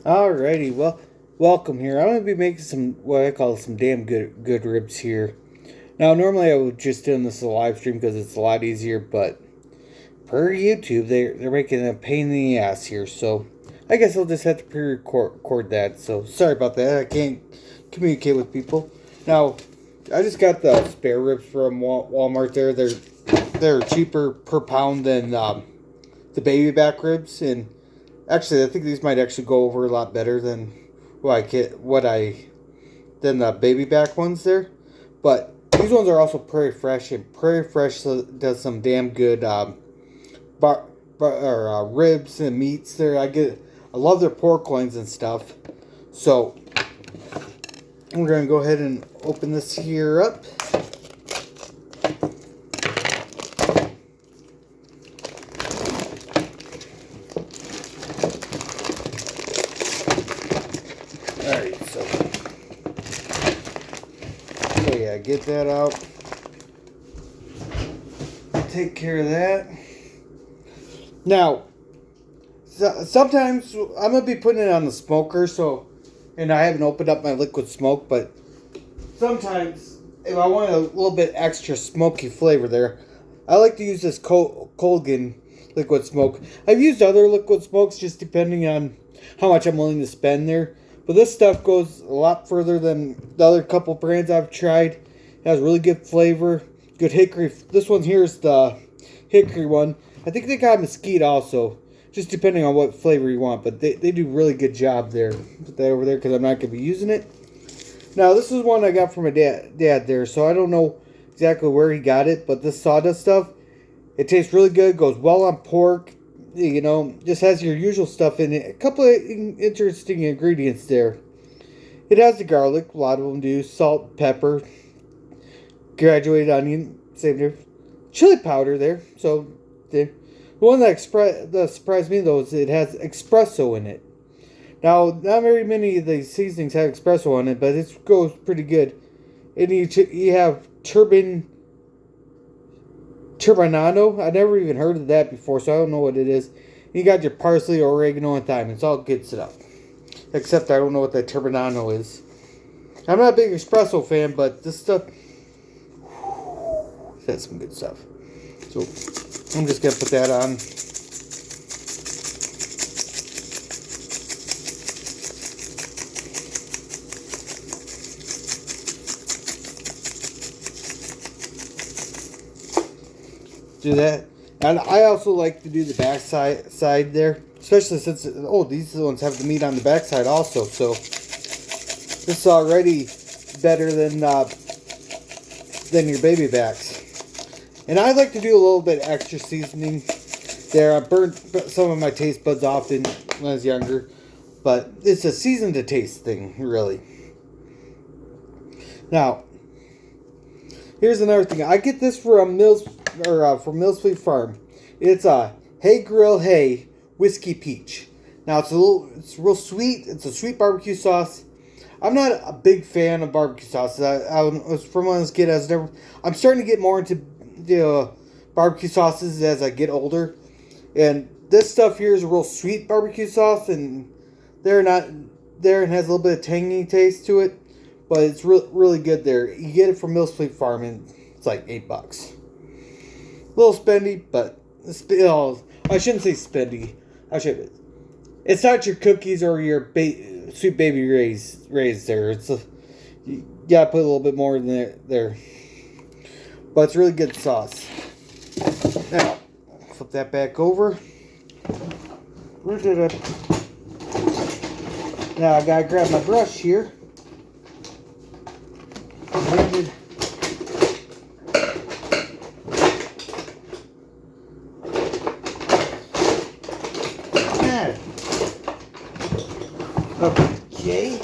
Alrighty, well, welcome here. I'm gonna be making some what I call some damn good ribs here. Now, normally I would just do this as a live stream because it's a lot easier, but per YouTube, they're making a pain in the ass here. So I guess I'll just have to pre-record that. So sorry about that. I can't communicate with people. Now, I just got the spare ribs from Walmart. They're cheaper per pound than the baby back ribs, and actually, I think these might actually go over a lot better than than the baby back ones there. But these ones are also Prairie Fresh, and Prairie Fresh does some damn good ribs and meats there. I love their pork loins and stuff. So I'm gonna go ahead and open this here up. Alright, so yeah, get that out. Take care of that. Now, sometimes I'm gonna be putting it on the smoker, and I haven't opened up my liquid smoke, but sometimes if I want a little bit extra smoky flavor there, I like to use this Colgan liquid smoke. I've used other liquid smokes just depending on how much I'm willing to spend there. But this stuff goes a lot further than the other couple brands I've tried. It has really good flavor, good hickory. This one here is the hickory one. I think they got mesquite also, just depending on what flavor you want. But they do a really good job there. Put that over there because I'm not going to be using it. Now, this is one I got from my dad there, so I don't know exactly where he got it. But this sawdust stuff, it tastes really good, goes well on pork. You know, just has your usual stuff in it. A couple of interesting ingredients there. It has the garlic, a lot of them do, salt, pepper, graduated onion, same there, chili powder there. So the one that surprised me though is it has espresso in it. Now, not very many of these seasonings have espresso on it, but it goes pretty good. And you have turbinado. I never even heard of that before, so I don't know what it is. You got your parsley, oregano, and thyme. It's all good stuff. Except I don't know what that turbinado is. I'm not a big espresso fan, but this stuff that's some good stuff. So I'm just gonna put that on. Do that. And I also like to do the back side there, especially since these ones have the meat on the back side also. So this is already better than your baby backs. And I like to do a little bit extra seasoning there. I burnt some of my taste buds off when I was younger, but it's a season to taste thing, really. Now, here's another thing. I get this from from Millsweet Farm. It's a Hay Grill Hay Whiskey Peach. Now it's real sweet. It's a sweet barbecue sauce. I'm not a big fan of barbecue sauces. I was from when I was a kid. I'm starting to get more into the barbecue sauces as I get older, and this stuff here is a real sweet barbecue sauce, and they're not there and has a little bit of tangy taste to it, but it's really good there. You get it from Millsweet Farm, and it's like $8. A little spendy, but I shouldn't say spendy. It's not your cookies or your sweet baby rays there. You gotta put a little bit more in there. But it's really good sauce. Now, flip that back over. Now I gotta grab my brush here. Okay.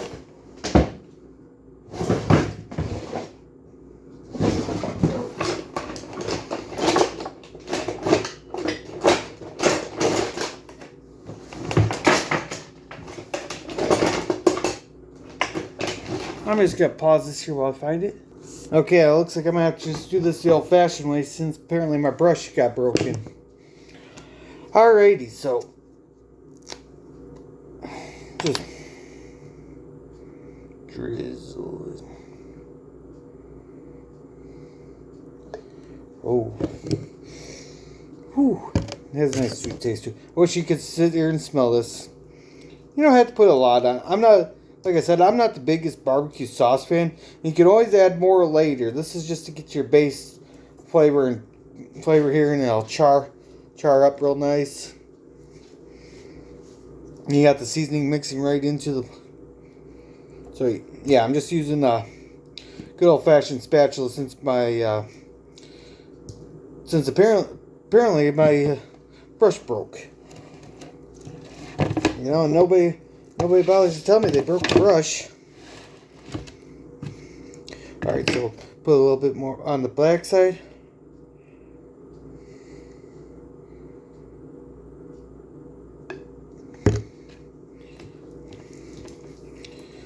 I'm just gonna pause this here while I find it. Okay, it looks like I'm gonna have to just do this the old-fashioned way since apparently my brush got broken. Alrighty, so Just drizzle. Oh. Whew. It has a nice sweet taste too. I wish you could sit here and smell this. You don't have to put a lot on. I'm not, like I said, I'm not the biggest barbecue sauce fan. You can always add more later. This is just to get your base flavor here, and it'll char up real nice. And you got the seasoning mixing right into the. So yeah, I'm just using a good old fashioned spatula since my apparently my brush broke. You know, nobody bothers to tell me they broke the brush. Alright, so put a little bit more on the black side.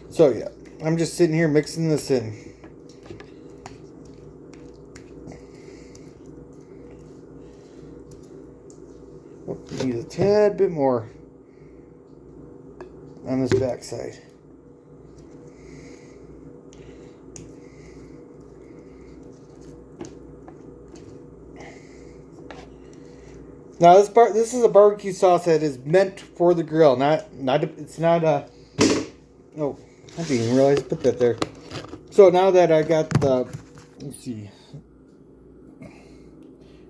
So yeah, I'm just sitting here mixing this in. Oh, need a tad bit more on this back side. Now this is a barbecue sauce that is meant for the grill, it's not a. Oh, I didn't even realize I put that there. So now that I got the, let's see,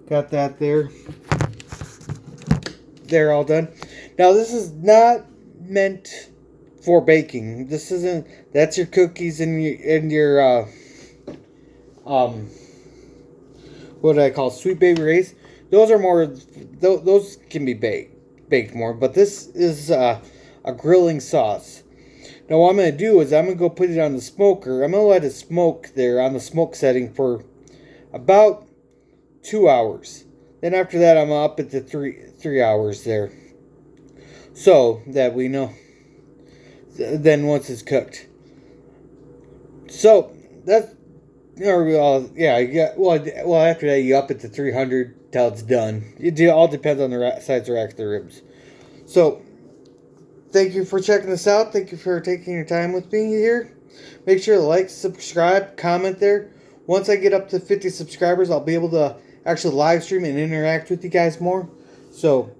got that there all done. Now this is not meant for baking. This isn't. That's your cookies and your what do I call Sweet Baby Ray's. Those are more. Those can be baked more. But this is a grilling sauce. Now what I'm going to do is I'm going to go put it on the smoker. I'm going to let it smoke there on the smoke setting for about 2 hours. Then after that I'm up at the 3 hours there. So that we know. Then once it's cooked. So that's, yeah, you got, well after that you up it to 300 till it's done. It all depends on the size of the ribs. So thank you for checking this out. Thank you for taking your time with me here. Make sure to like, subscribe, comment there. Once I get up to 50 subscribers, I'll be able to actually live stream and interact with you guys more. So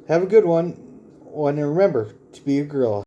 have a good one. And remember to be a gorilla.